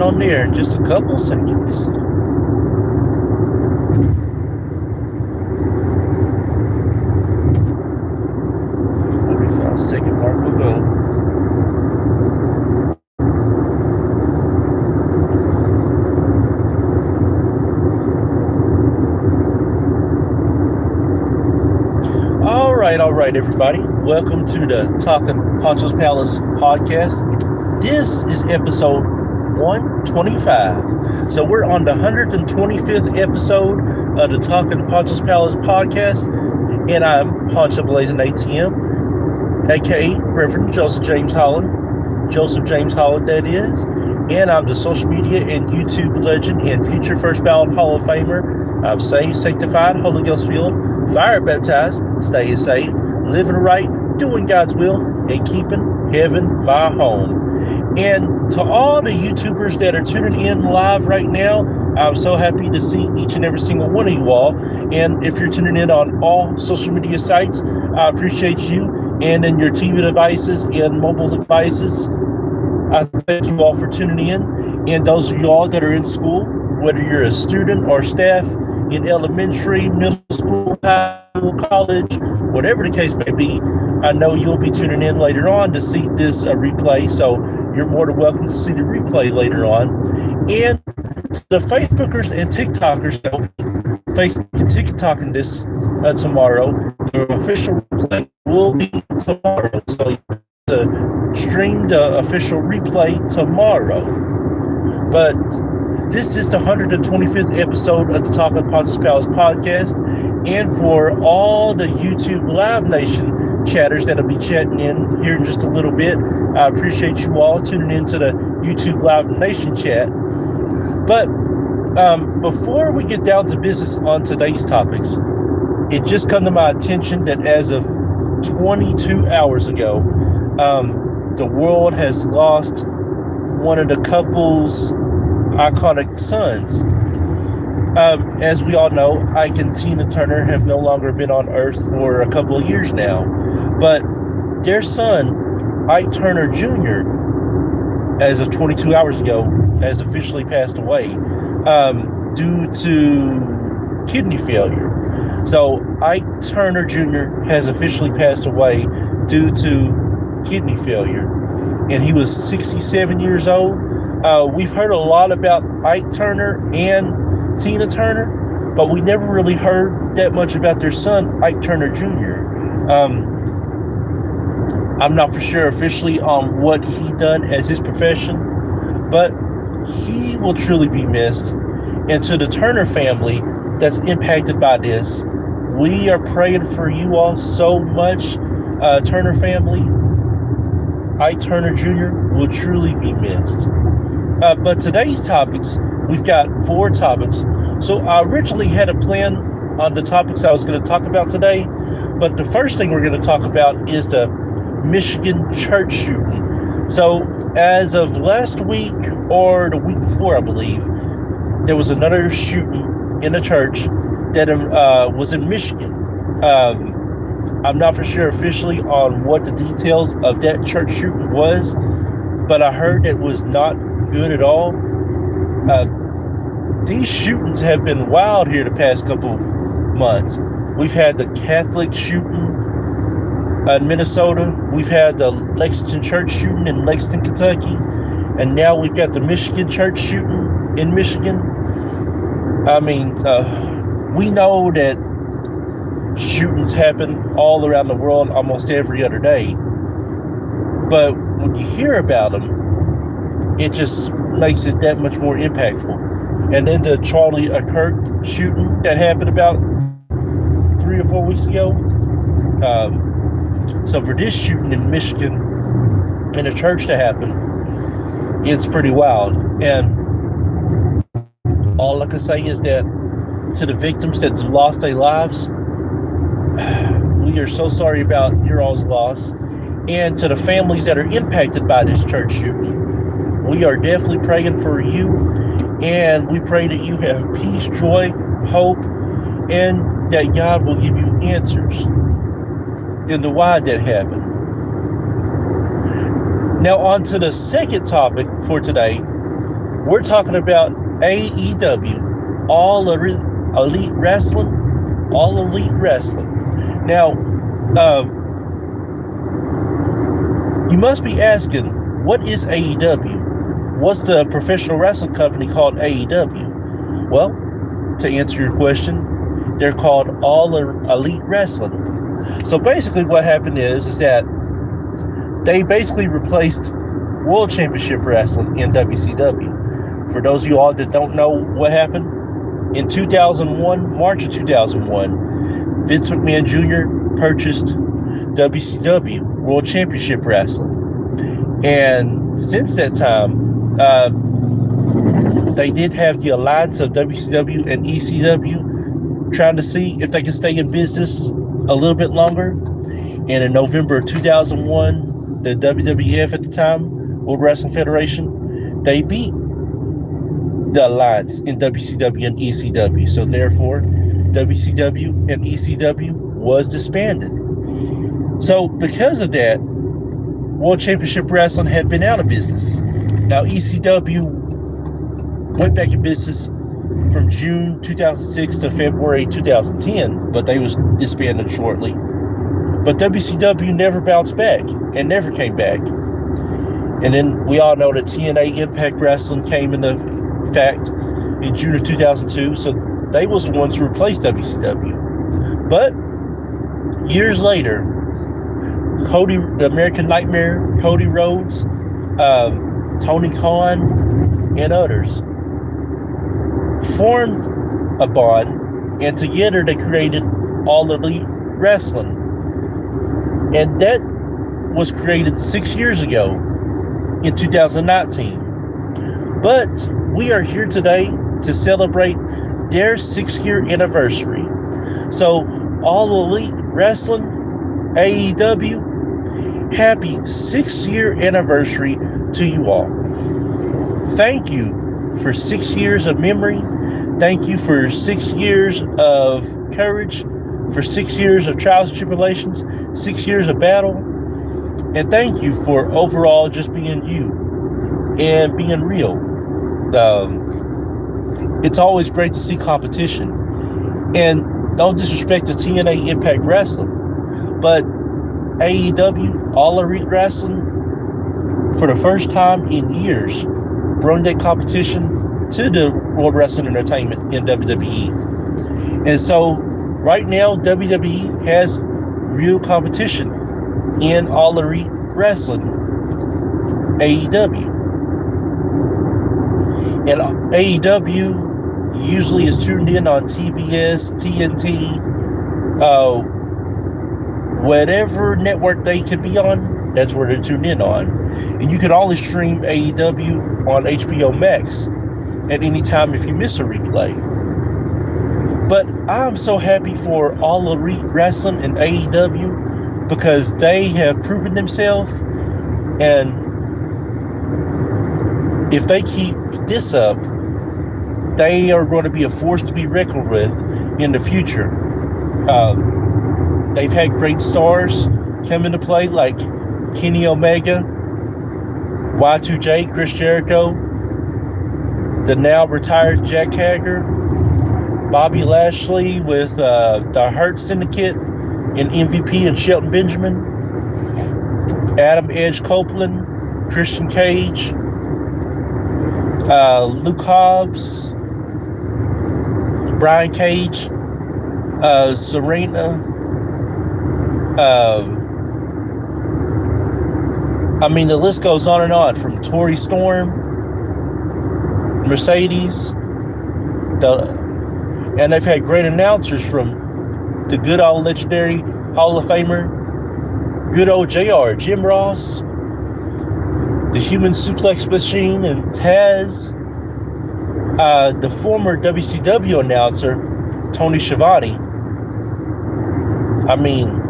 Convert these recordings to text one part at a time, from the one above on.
going on there in just a couple seconds. 45-second mark will go. All right, everybody. Welcome to the Talking Poncho's Palace podcast. This is episode 125. So we're on the 125th episode of the Talking Poncho's Palace podcast, and I'm Poncho Blazing ATM, aka Reverend Joseph James Holland, that is, and I'm the social media and YouTube legend and future first ballot Hall of Famer. I'm saved, sanctified, Holy Ghost filled, fire baptized, staying saved, living right, doing God's will, and keeping heaven my home. And to all the YouTubers that are tuning in live right now, I'm so happy to see each and every single one of you all. And if you're tuning in on all social media sites, I appreciate you. And in your TV devices and mobile devices, I thank you all for tuning in. And those of you all that are in school, whether you're a student or staff in elementary, middle school, high school, college, whatever the case may be, I know you'll be tuning in later on to see this replay, so you're more than welcome to see the replay later on. And the Facebookers and TikTokers that will be Facebook and TikToking this tomorrow, the official replay will be tomorrow, so you have to stream the official replay tomorrow. But this is the 125th episode of the Talking Poncho's Palace podcast, and for all the YouTube Live Nation chatters that'll be chatting in here in just a little bit, I appreciate you all tuning into the YouTube Live Nation chat. But before we get down to business on today's topics, it just come to my attention that as of 22 hours ago, the world has lost one of the couple's iconic sons. As we all know, Ike and Tina Turner have no longer been on Earth for a couple of years now, but their son, Ike Turner Jr., as of 22 hours ago, has officially passed away due to kidney failure. So Ike Turner Jr. has officially passed away due to kidney failure, and he was 67 years old. We've heard a lot about Ike Turner and Tina Turner, but we never really heard that much about their son, Ike Turner Jr. I'm not for sure officially on what he done as his profession, but he will truly be missed. And to the Turner family that's impacted by this, we are praying for you all so much, Turner family. Ike Turner Jr. will truly be missed. But today's topics, we've got 4 topics. So I originally had a plan on the topics I was going to talk about today, but the first thing we're going to talk about is the Michigan church shooting. So as of last week or the week before, I believe, there was another shooting in a church that was in Michigan. I'm not for sure officially on what the details of that church shooting was, but I heard it was not good at all. These shootings have been wild here the past couple of months. We've had the Catholic shooting in Minnesota. We've had the Lexington church shooting in Lexington, Kentucky. And now we've got the Michigan church shooting in Michigan. I mean, we know that shootings happen all around the world almost every other day. But when you hear about them, it just makes it that much more impactful. And then the Charlie Kirk shooting that happened about 3 or 4 weeks ago. So for this shooting in Michigan, in a church to happen, it's pretty wild. And all I can say is that to the victims that lost their lives, we are so sorry about your all's loss. And to the families that are impacted by this church shooting, we are definitely praying for you. And we pray that you have peace, joy, hope, and that God will give you answers in the why that happened. Now on to the second topic for today, We're talking about AEW, Elite Wrestling, All Elite Wrestling. Now, you must be asking, what is AEW? What's the professional wrestling company called AEW? Well, to answer your question, they're called All Elite Wrestling. So basically what happened is that they basically replaced World Championship Wrestling in WCW. For those of you all that don't know what happened, in 2001, March of 2001, Vince McMahon Jr. purchased WCW, World Championship Wrestling. And since that time, they did have the alliance of WCW and ECW trying to see if they can stay in business a little bit longer. And in November of 2001, the WWF at the time, World Wrestling Federation, they beat the alliance in WCW and ECW. So therefore, WCW and ECW was disbanded. So because of that, World Championship Wrestling had been out of business. Now ECW went back in business from June 2006 to February 2010, but they was disbanded shortly. But WCW never bounced back and never came back. And then we all know that TNA Impact Wrestling came into fact in June of 2002, so they was the ones who replaced WCW. But years later, the American Nightmare, Cody Rhodes, Tony Khan, and others formed a bond, and together they created All Elite Wrestling. And that was created 6 years ago in 2019. But we are here today to celebrate their 6-year anniversary. So All Elite Wrestling, AEW, happy 6-year anniversary to you all. Thank you for 6 years of memory. Thank you for 6 years of courage, for 6 years of trials and tribulations, 6 years of battle. And thank you for overall just being you and being real. It's always great to see competition. And don't disrespect the TNA Impact Wrestling, but AEW, All Elite Wrestling, for the first time in years, brought that competition to the World Wrestling Entertainment in WWE. And so right now, WWE has real competition in All Elite Wrestling, AEW. And AEW usually is tuned in on TBS, TNT, whatever network they can be on, that's where they're tuned in on. And you can always stream AEW on HBO Max at any time if you miss a replay. But I'm so happy for All Elite Wrestling and AEW because they have proven themselves, and if they keep this up, they are going to be a force to be reckoned with in the future. They've had great stars come into play like Kenny Omega, Y2J, Chris Jericho, the now retired Jack Hager, Bobby Lashley with the Hurt Syndicate and MVP and Shelton Benjamin, Adam Edge Copeland, Christian Cage, Luke Hobbs, Brian Cage, Serena. I mean, the list goes on and on, from Tori Storm, Mercedes, and they've had great announcers from the good old legendary Hall of Famer, good old JR, Jim Ross, the Human Suplex Machine, and Taz, the former WCW announcer, Tony Schiavone. I mean,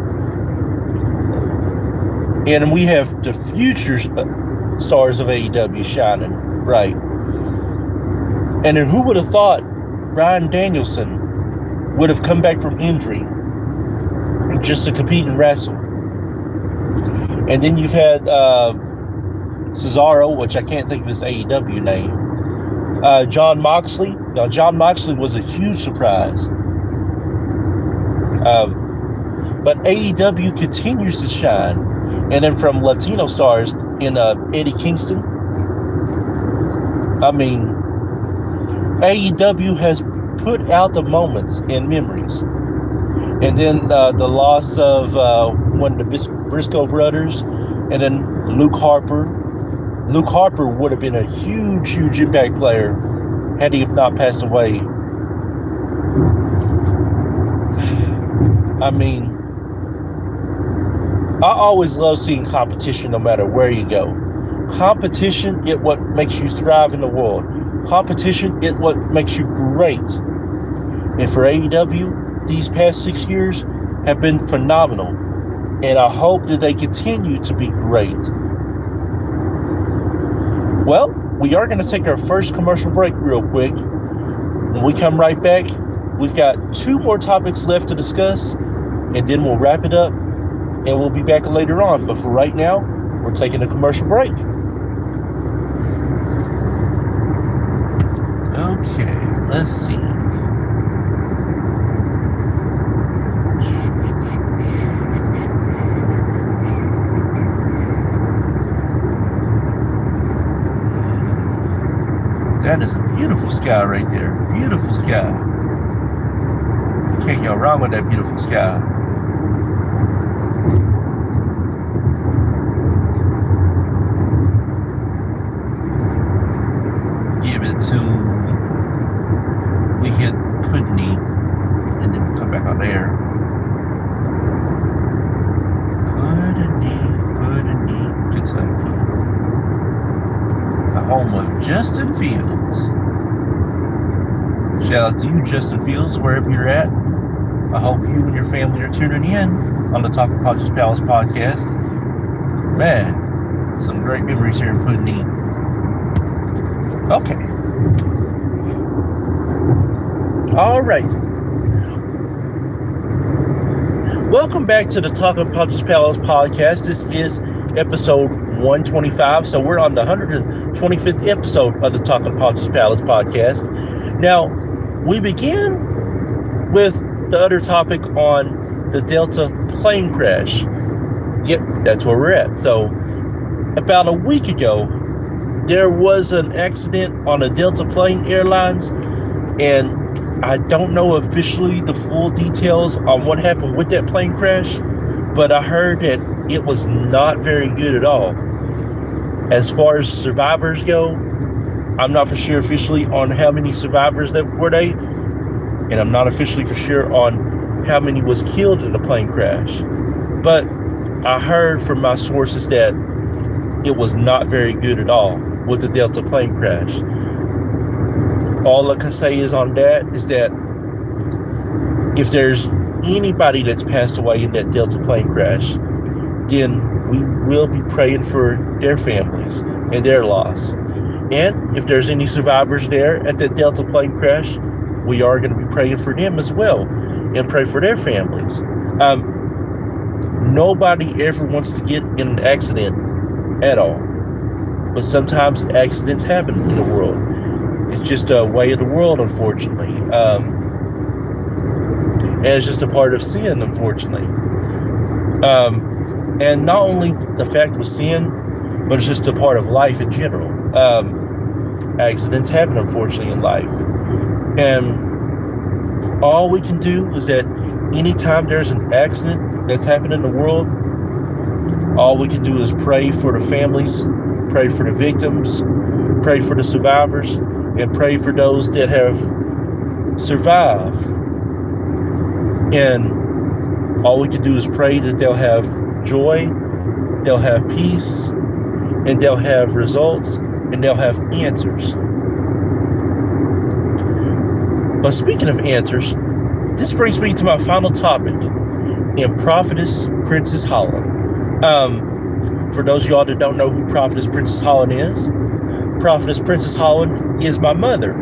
and we have the future stars of AEW shining bright. And then who would have thought Bryan Danielson would have come back from injury just to compete and wrestle? And then you've had Cesaro, which I can't think of his AEW name, John Moxley. Now, John Moxley was a huge surprise. But AEW continues to shine. And then from Latino stars in Eddie Kingston. I mean, AEW has put out the moments and memories. And then the loss of one of the Briscoe brothers, and then Luke Harper. Luke Harper would have been a huge, huge impact player had he have not passed away. I mean, I always love seeing competition no matter where you go. Competition is what makes you thrive in the world. Competition is what makes you great. And for AEW, these past 6 years have been phenomenal. And I hope that they continue to be great. Well, we are going to take our first commercial break real quick. When we come right back, we've got 2 more topics left to discuss, and then we'll wrap it up, and we'll be back later on. But for right now, we're taking a commercial break. Okay, let's see. That is a beautiful sky right there. Beautiful sky. You can't go wrong with that beautiful sky. Give it to... We hit Putney, and then we come back on air. Putney, Kentucky. The home of Justin Fields. Shout out to you, Justin Fields, wherever you're at. I hope you and your family are tuning in on the Talking Poncho's Palace podcast. Man, some great memories here in Putney. Okay. All right. Welcome back to the Talking Poncho's Palace podcast. This is episode 125. So we're on the 125th episode of the Talking Poncho's Palace podcast. Now, we begin with the other topic on the Delta plane crash. Yep, that's where we're at. So, about a week ago, there was an accident on a Delta plane airlines, and I don't know officially the full details on what happened with that plane crash, but I heard that it was not very good at all. As far as survivors go, I'm not for sure officially on how many survivors that were they, and I'm not officially for sure on how many was killed in the plane crash. But I heard from my sources that it was not very good at all with the Delta plane crash. All I can say is on that is that if there's anybody that's passed away in that Delta plane crash, then we will be praying for their families and their loss. And if there's any survivors there at that Delta plane crash, we are going to be praying for them as well and pray for their families. Nobody ever wants to get in an accident at all. But sometimes accidents happen in the world. It's just a way of the world, unfortunately. And it's just a part of sin, unfortunately. And not only the fact with sin, but it's just a part of life in general. Accidents happen, unfortunately, in life. And all we can do is that anytime there's an accident that's happened in the world, all we can do is pray for the families, pray for the victims, pray for the survivors, and pray for those that have survived. And all we can do is pray that they'll have joy, they'll have peace, and they'll have results, and they'll have answers. But speaking of answers, this brings me to my final topic in Prophetess Princess Holland. For those of y'all that don't know who Prophetess Princess Holland is, Prophetess Princess Holland is my mother.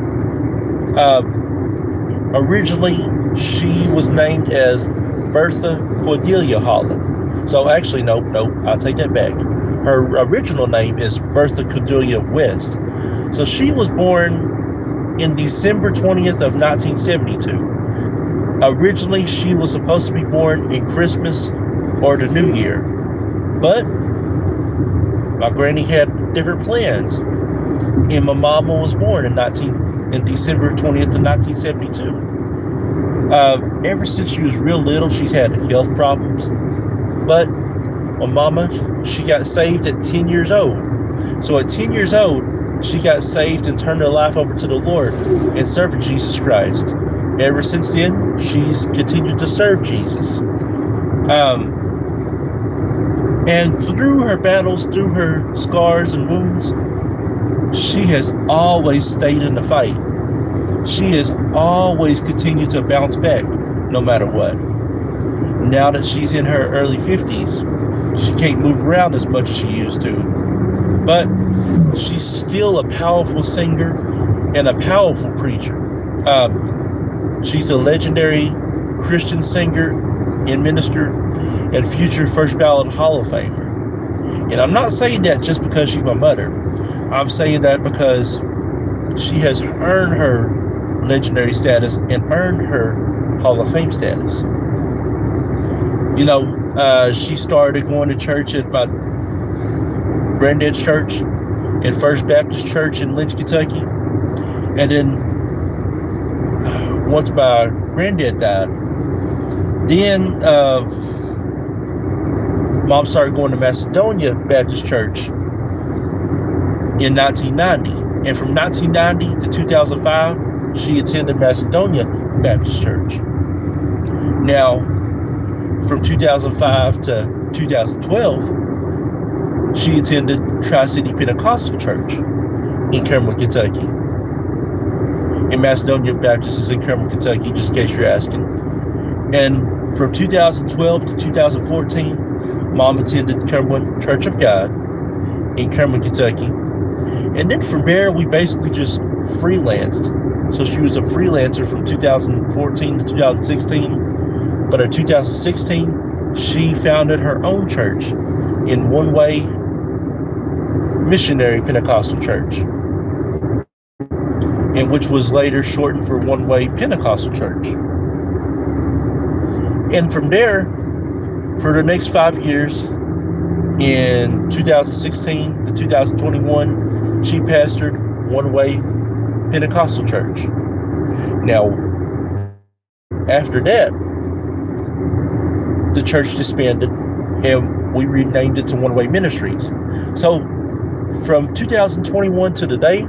Originally, she was named as Bertha Cordelia Holland. So actually, no, I'll take that back. Her original name is Bertha Cordelia West. So she was born in December 20th of 1972. Originally, she was supposed to be born in Christmas or the New Year, but my granny had different plans, and my mama was born in December 20th of 1972. Ever since she was real little, she's had health problems, but my mama, she got saved at 10 years old. So at 10 years old, she got saved and turned her life over to the Lord and served Jesus Christ. Ever since then, she's continued to serve Jesus. And through her battles, through her scars and wounds, she has always stayed in the fight. She has always continued to bounce back, no matter what. Now that she's in her early 50s, she can't move around as much as she used to. But she's still a powerful singer and a powerful preacher. She's a legendary Christian singer and minister and future first ballot Hall of Famer. And I'm not saying that just because she's my mother. I'm saying that because she has earned her legendary status and earned her Hall of Fame status. You know, she started going to church at my granddad's church in First Baptist Church in Lynch, Kentucky. And then once my granddad died, then Mom started going to Macedonia Baptist Church in 1990. And from 1990 to 2005, she attended Macedonia Baptist Church. Now, from 2005 to 2012, she attended Tri-City Pentecostal Church in Cameron, Kentucky. And Macedonia Baptist is in Cameron, Kentucky, just in case you're asking. And from 2012 to 2014, Mom attended Cameron Church of God in Cameron, Kentucky. And then from there, we basically just freelanced. So she was a freelancer from 2014 to 2016. But in 2016, she founded her own church in One Way Missionary Pentecostal Church, and which was later shortened for One Way Pentecostal Church. And from there, for the next 5 years, in 2016 to 2021, she pastored One Way Pentecostal Church. Now, after that, the church disbanded and we renamed it to One Way Ministries. So from 2021 to today,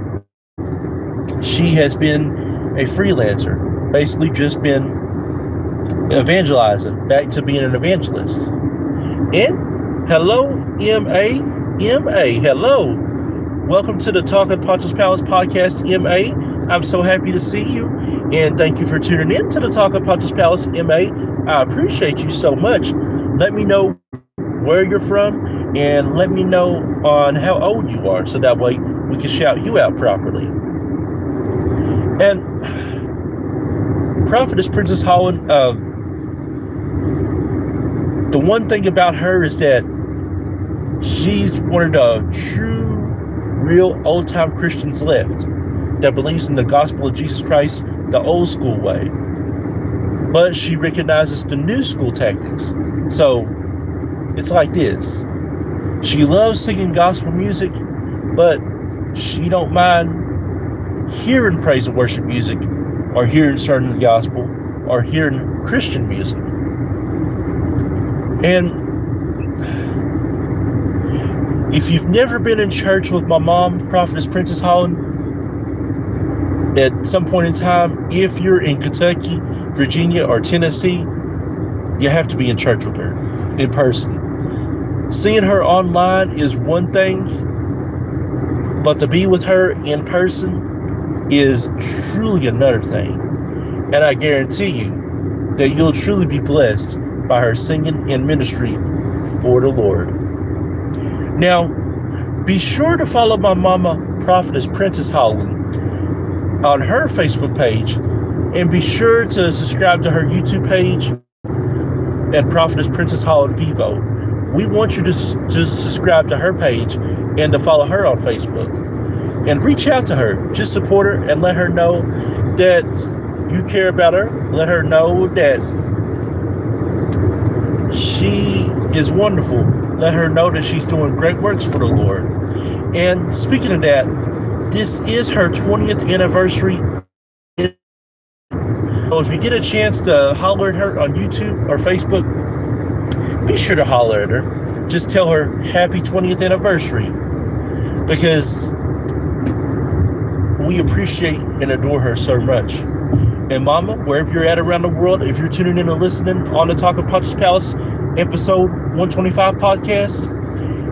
she has been a freelancer, basically just been evangelizing, back to being an evangelist. And hello, M.A., hello. Welcome to the Talking Poncho's Palace podcast, M.A. I'm so happy to see you, and thank you for tuning in to the Talking Poncho's Palace, M.A. I appreciate you so much. Let me know where you're from, and let me know on how old you are, so that way we can shout you out properly. And Prophetess Princess Holland, the one thing about her is that she's one of the true, real old-time Christians left that believes in the gospel of Jesus Christ the old school way. But she recognizes the new school tactics. So it's like this. She loves singing gospel music, but she don't mind hearing praise and worship music, or hearing certain gospel, or hearing Christian music. And if you've never been in church with my mom, Prophetess Princess Holland, at some point in time, if you're in Kentucky, Virginia, or Tennessee, you have to be in church with her in person. Seeing her online is one thing, but to be with her in person is truly another thing. And I guarantee you that you'll truly be blessed by her singing and ministry for the Lord. Now, be sure to follow my mama, Prophetess Princess Holland, on her Facebook page, and be sure to subscribe to her YouTube page at Prophetess Princess Holland Vivo. We want you to subscribe to her page and to follow her on Facebook. and reach out to her. Just support her and let her know that you care about her. Let her know that she is wonderful. Let her know that she's doing great works for the Lord. And speaking of that, this is her 20th anniversary. So if you get a chance to holler at her on YouTube or Facebook, be sure to holler at her. Just tell her happy 20th anniversary, because we appreciate and adore her so much. And Mama, wherever you're at around the world, if you're tuning in and listening on the Talking Poncho's Palace episode 125 podcast,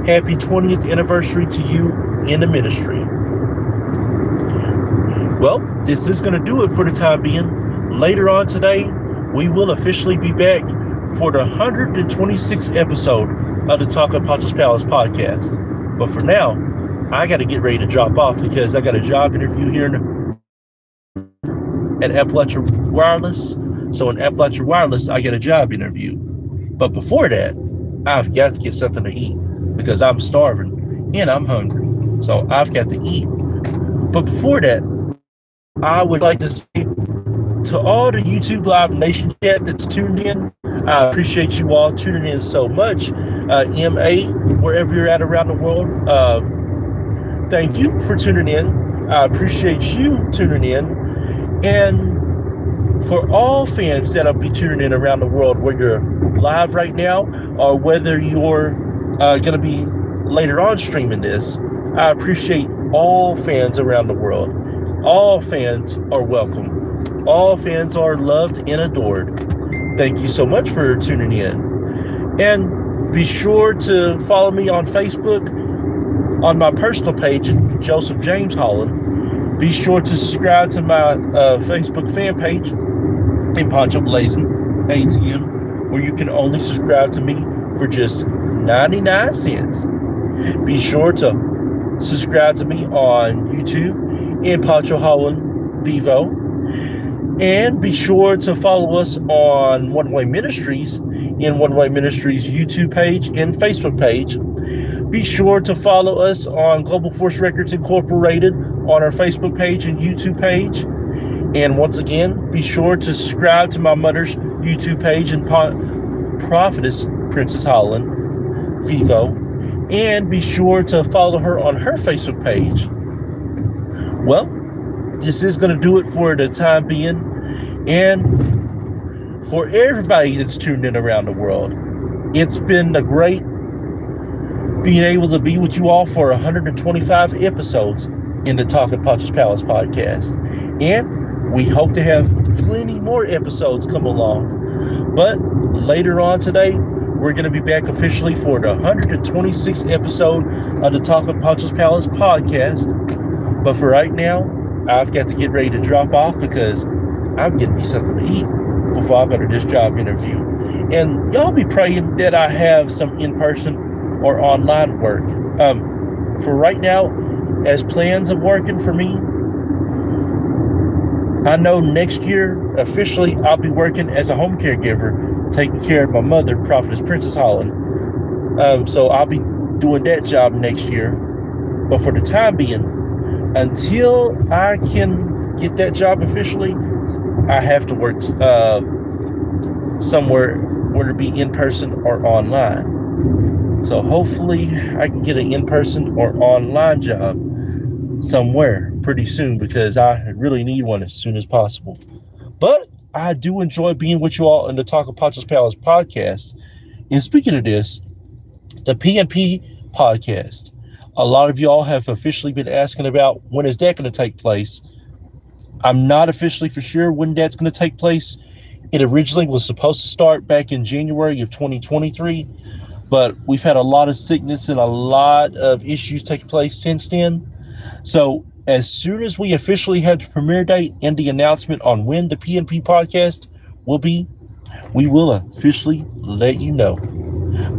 happy 20th anniversary to you in the ministry. Well, this is going to do it for the time being. Later on today, we will officially be back for the 126th episode of the Talking Poncho's Palace podcast. But for now, I got to get ready to drop off because I got a job interview here at Appalachia Wireless. So in Appalachia Wireless, I get a job interview. But before that, I've got to get something to eat because I'm starving and I'm hungry. So I've got to eat. But before that, I would like to say to all the YouTube Live Nation chat that's tuned in, I appreciate you all tuning in so much. MA, wherever you're at around the world, thank you for tuning in. I appreciate you tuning in. And for all fans that'll be tuning in around the world, whether you're live right now or whether you're going to be later on streaming this, I appreciate all fans around the world. All fans are welcome. All fans are loved and adored. Thank you so much for tuning in. And be sure to follow me on Facebook on my personal page, Joseph James Holland. Be sure to subscribe to my Facebook fan page in Poncho Blazing ATM, where you can only subscribe to me for just 99 cents. Be sure to subscribe to me on YouTube in Poncho Holland Vivo. And be sure to follow us on One Way Ministries in One Way Ministries YouTube page and Facebook page. Be sure to follow us on Global Force Records Incorporated on our Facebook page and YouTube page. And once again, be sure to subscribe to my mother's YouTube page and Prophetess Princess Holland Vivo. And be sure to follow her on her Facebook page. Well, this is going to do it for the time being. And for everybody that's tuned in around the world, it's been a great being able to be with you all for 125 episodes in the Talking Poncho's Palace podcast. And we hope to have plenty more episodes come along. But later on today, we're going to be back officially for the 126th episode of the Talking Poncho's Palace podcast. But for right now, I've got to get ready to drop off because I'm getting me something to eat before I go to this job interview. And y'all be praying that I have some in-person or online work. For right now, as plans of working for me, I know next year, officially, I'll be working as a home caregiver, taking care of my mother, Prophetess Princess Holland. So I'll be doing that job next year. But for the time being, until I can get that job officially, I have to work somewhere, whether it be in person or online. So hopefully I can get an in-person or online job somewhere pretty soon, because I really need one as soon as possible. But I do enjoy being with you all in the Talking Poncho's Palace podcast. And speaking of this, the PNP podcast, a lot of y'all have officially been asking about when is that going to take place. I'm not officially for sure when that's going to take place. It originally was supposed to start back in January of 2023, but we've had a lot of sickness and a lot of issues take place since then. So as soon as we officially have the premiere date and the announcement on when the PNP podcast will be, we will officially let you know.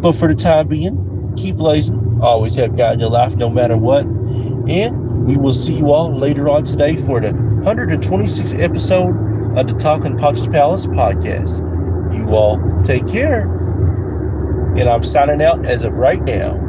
But for the time being, keep blazing. Always have God in your life no matter what. And we will see you all later on today for the 126th episode of the Talking Poncho's Palace podcast. You all take care. And I'm signing out as of right now.